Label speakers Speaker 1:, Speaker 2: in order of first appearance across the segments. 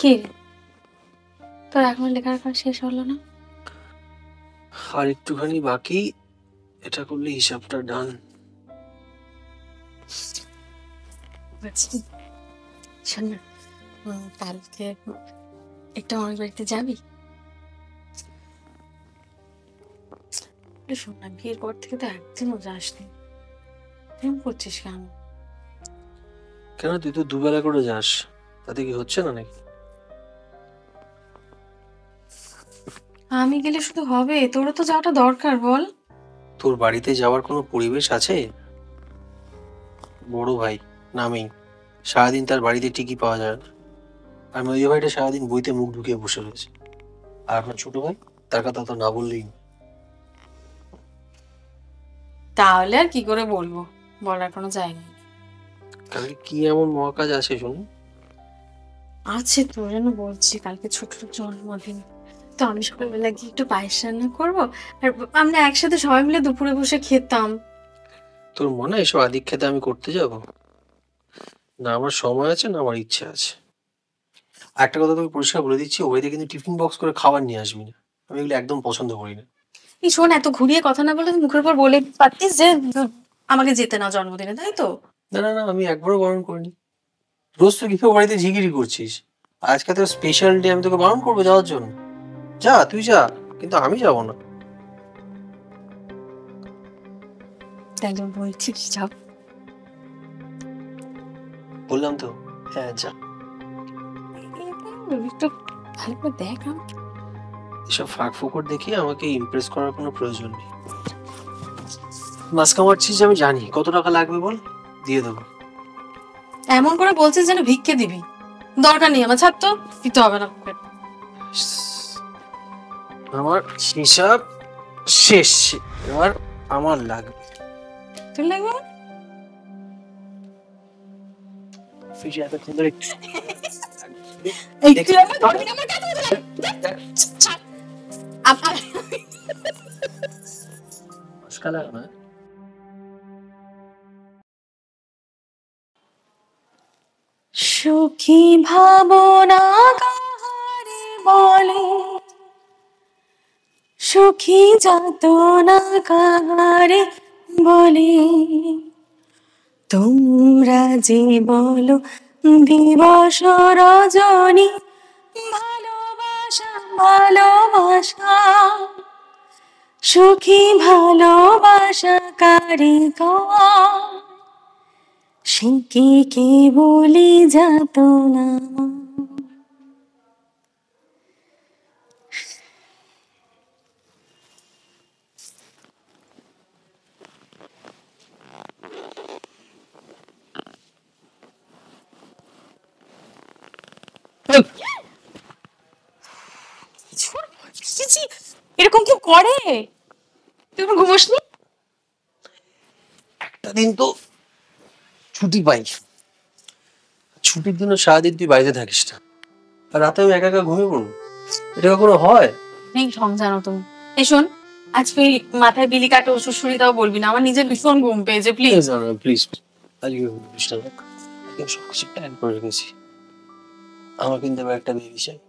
Speaker 1: কি তোর এখন লেখার কাজ শেষ হলো না?
Speaker 2: আর একটুখানি বাকি, এটা করলে হিসাবটা ডান।
Speaker 1: শোন না, কালকে একটা আমার বাড়িতে যাবি? শোন না, বিয়ের পর থেকে তো একদিনও যাসনি, প্রেম করছিস কেন?
Speaker 2: কেন, তুই তো দুবেলা করে যাস, তাতে কি হচ্ছে না নাকি?
Speaker 1: আমি গেলে শুধু হবে? তোরও তো যাওয়াটা দরকার, বল।
Speaker 2: তোর বাড়িতে যাওয়ার কোনো পরিবেশ আছে? বড় ভাই নামেই, সারাদিন তার বাড়িতে টিকি পাওয়া যায় না। আর মেজো ভাইটা সারাদিন বইতে মুখ ঢুকিয়ে বসে রয়েছে। আর আপনার ছোট ভাই, তার কথা তো না বললেই না।
Speaker 1: তাহলে আর কি করে বলবো, বলার কোনো জায়গা নেই।
Speaker 2: কালকে কি এমন মহাকাজ আছে শুনুন?
Speaker 1: আছে তো, যেন বলছি, কালকে ছোটর জন্মদিন, তো আমি সকালবেলা গিয়ে একটু পায়েস রান্না করবো, আর আমরা একসাথে সবাই মিলে দুপুরে বসে খেতাম।
Speaker 2: তোর মনে হয় এসব আদিক খেতে আমি করতে যাব? না আমার সময় আছে, না আমার ইচ্ছে আছে। আর একটা কথা তোকে পরিষ্কার বলে দিচ্ছি, ওইতে কিন্তু টিফিন বক্স করে খাবার নিয়ে আসবি না। আমি এগুলো একদম পছন্দ করি না।
Speaker 1: এই শোন, এত ঘুরিয়ে কথা না বলে মুখের উপর বলে পারতিস যে আমাকে যেতে না জন্মদিনে, তাই তো?
Speaker 2: না না না, আমি একবারও বারণ করিনি। রোজ তো কিছু বাড়িতে ঝিগিরি করছিস, আজকে তো স্পেশাল ডে, আমি তোকে বারণ করবো যাওয়ার জন্য? যা, তুই যা, কিন্তু আমি যাবো না।
Speaker 1: তাই বলছিস যাও?
Speaker 2: বললাম তো, হ্যাঁ যা।
Speaker 1: একটু ভালো করে দেখ।
Speaker 2: এসব ফাঁক ফোকর দেখিয়ে আমাকে ইমপ্রেস করার কোনো প্রয়োজন নেই। মাছ কামাচ্ছিস আমি জানি, কত টাকা লাগবে বল, দিয়ে দেবো।
Speaker 1: এমন করে বলছিস যেন ভিক্ষে দিবি। দরকার নেই, আমার ছাড় তো, দিতে হবে না।
Speaker 2: আমার হিসাব শেষ, এবার আমার লাগবে।
Speaker 1: তোর লাগবে? সুখী ভাবনা কাহারে বলে, সুখী যাতনা কাহারে বলে, তোমরা যে বলো দিবস রজনী, ভালোবাসা ভালোবাসা, সুখী ভালোবাসা কারে কয়, সে কি বলি যাতনা। এরকম কেউ করে? তুই ঘুমোসনি?
Speaker 2: একটা দিন তো ছুটি পাই, ছুটির দিনও সারাদিন তুই বাড়িতে থাকিস না, আর রাতে আমি একা একা ঘুমিয়ে পড়বো? এটা কখনো হয়?
Speaker 1: নেই ঢং জানো তুমি। এই শোন, আজকে মাথায় বিলি কাটে ওষুধ শুনি তাও বলবি না, আমার নিজের ভীষণ ঘুম পেয়েছে, প্লিজ।
Speaker 2: প্লিজ আজকে সবকিছু প্ল্যান করে রেখেছি, আমার কিন্তু এবার একটা বেবি চাই।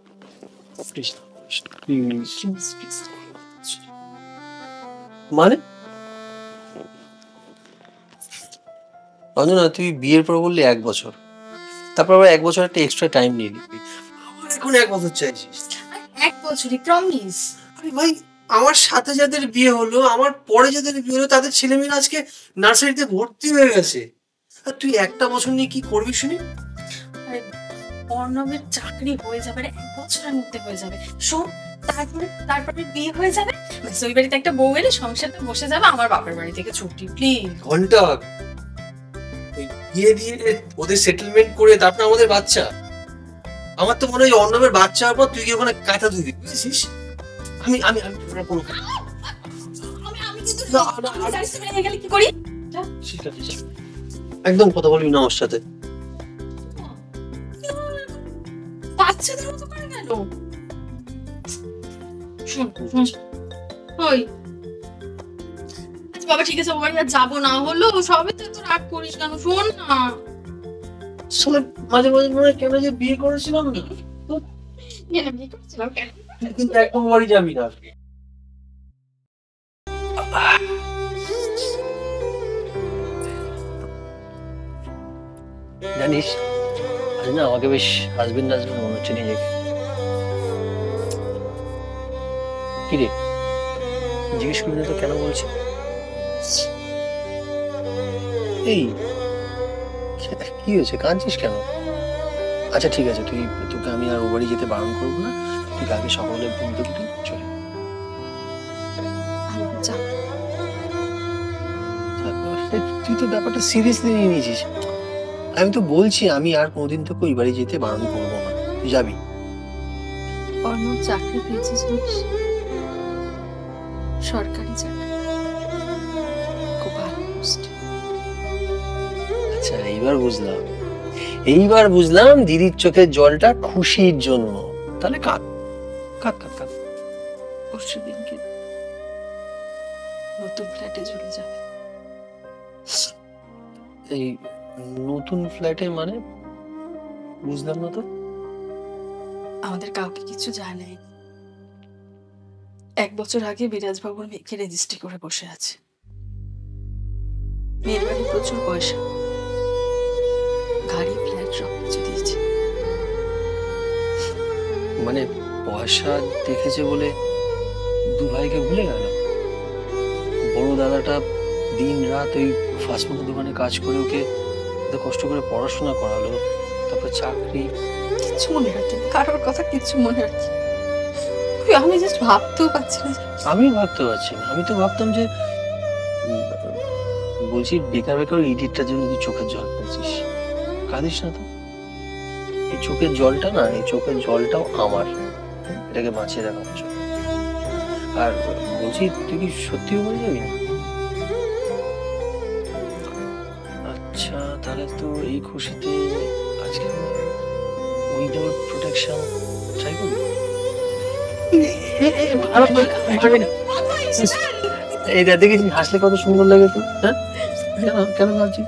Speaker 2: মানে অঞ্জনা, তুই বিয়ের পর বললি 1 বছর, তারপর আবার 1 বছর একটা এক্সট্রা টাইম নিয়ে নিবি, এখন 1 বছর চাইছিস?
Speaker 1: 1 বছরই প্রমিস।
Speaker 2: আরে ভাই, আমার সাথে যাদের বিয়ে হলো, আমার পরে যাদের বিয়ে হলো, তাদের ছেলেমেয়েরা আজকে নার্সারিতে ভর্তি হয়ে গেছে, আর তুই 1টা বছর নিয়ে কি করবি শুনি?
Speaker 1: অর্ণবের চাকরি হয়ে যাবে, 1 বছরের মধ্যে হয়ে যাবে। শোন, তারপরে বিয়ে হয়ে যাবে, ওই বাড়িতে একটা বউ এলে সংসারটা বসে যাবে, আমার বাপের বাড়ি থেকে ছুটি, প্লিজ।
Speaker 2: ঘন্টা বিয়ে দিয়ে ওদের সেটেলমেন্ট করে তারপর আমাদের বাচ্চা। আমার তো মনে হয় অর্ণবের বাচ্চা হওয়ার পর তুই কি ওখানে কাঁথা ধুবি, বুঝেছিস? আমি আমি আমি কোনো
Speaker 1: কি করি?
Speaker 2: ঠিক আছে, একদম কথা বলবি না আমার সাথে।
Speaker 1: বাচ্চাদের মতো করে গেল। শোন, ওই বাবা ঠিক আছে, বাবা আর যাবো না, হলো সবে তো এত রাগ করিস কেন, শোন না।
Speaker 2: আসলে মাঝে মাঝে মনে হয় কেন যে বিয়ে করেছিলাম না,
Speaker 1: কেন বিয়ে করছিলাম কেন?
Speaker 2: কিন্তু একদম বাড়ি যাবি না। জানিস আজ না আমাকে বেশ হাজবেন্ড হাজবেন্ড মনে হচ্ছে নিজেকে। কি রে, জিজ্ঞেস করবি না তো কেন বলছি? এই কি হয়েছে, কাঁদছিস কেন? আচ্ছা ঠিক আছে, তোকে আমি আর ও বাড়ি যেতে বারণ করবো না, তুই কালকে সকালে ঘুম থেকে উঠে চলে
Speaker 1: যা।
Speaker 2: তুই তো ব্যাপারটা সিরিয়াসলি নিয়ে নিয়েছিস। আমি তো বলছি আমি আর কোনোদিন তোকে ওই বাড়ি যেতে বারণ করবো না, তুই যাবি।
Speaker 1: অর্ণব চাকরি পেয়েছে জানিস, সরকারি চাকরি, খুব ভালো পোস্ট।
Speaker 2: আচ্ছা এইবার বুঝলাম দিদির চোখের জলটা খুশির জন্য। তাহলে কাঁদ কাঁদ কাঁদ কাঁদ।
Speaker 1: পরশু দিনকে নতুন ফ্ল্যাটে চলে যাবে।
Speaker 2: এই নতুন ফ্ল্যাটে মানে বুঝলাম না তো।
Speaker 1: আমাদের কাউকে কিছু জানাই, 1 বছর আগে বিরাজবাবুর মেয়েকে রেজিস্ট্রি করে বসে আছে। মেয়ের বাড়ি প্রচুর পয়সা, গাড়ি ফ্ল্যাট সব কিছু দিয়েছে।
Speaker 2: মানে পয়সা দেখেছে বলে দু ভাইকে ভুলে গেল? বড় দাদাটা দিন রাত ওই ফাস্টফুডের দোকানে কাজ করে ওকে এত কষ্ট করে পড়াশোনা করালো, তারপর চাকরি।
Speaker 1: কিচ্ছু মনে রাখি না, কারোর কথা কিচ্ছু মনে রাখি না। আমি জাস্ট ভাবতেও পারছি না।
Speaker 2: আমি ভাবতে পারছি না, আমি তো ভাবতাম যে বলছি বেকার বেকার ইডিটটার জন্য তুই চোখের জল ফেলছিস। কাঁদিস না তো, এই চোখের জলটা না, এই চোখের জলটাও আমার, এটাকে বাঁচিয়ে রাখা উচিত। আর বলছি তুই কি সত্যি বলে যাবি না? আচ্ছা তাহলে তো এই খুশিতে আজকে উইদাউট প্রোটেকশন ট্রাই করবি। এই দেখেছি হাসলে কত সুন্দর লাগে তো। হ্যাঁ কেন কেন ভাবছি?